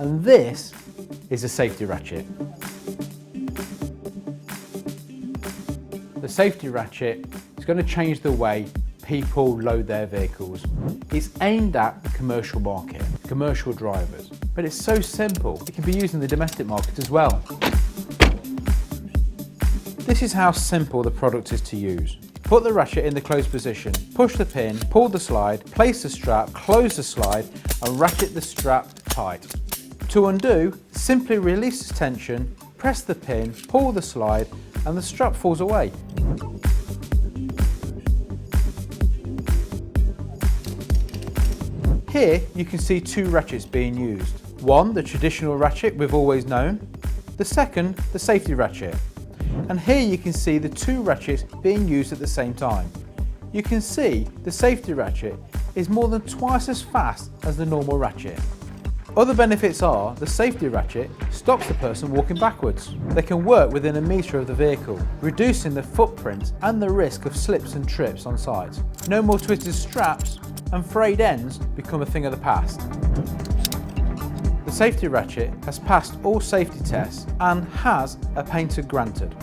And this is a safety ratchet. The safety ratchet is going to change the way people load their vehicles. It's aimed at the commercial market, commercial drivers, but it's so simple. It can be used in the domestic market as well. This is how simple the product is to use. Put the ratchet in the closed position, push the pin, pull the slide, place the strap, close the slide and ratchet the strap tight. To undo, simply release the tension, press the pin, pull the slide and the strap falls away. Here you can see two ratchets being used. One, the traditional ratchet we've always known. The second, the safety ratchet. And here you can see the two ratchets being used at the same time. You can see the safety ratchet is more than twice as fast as the normal ratchet. Other benefits are the safety ratchet stops the person walking backwards. They can work within a metre of the vehicle, reducing the footprint and the risk of slips and trips on site. No more twisted straps and frayed ends become a thing of the past. The safety ratchet has passed all safety tests and has a painter granted.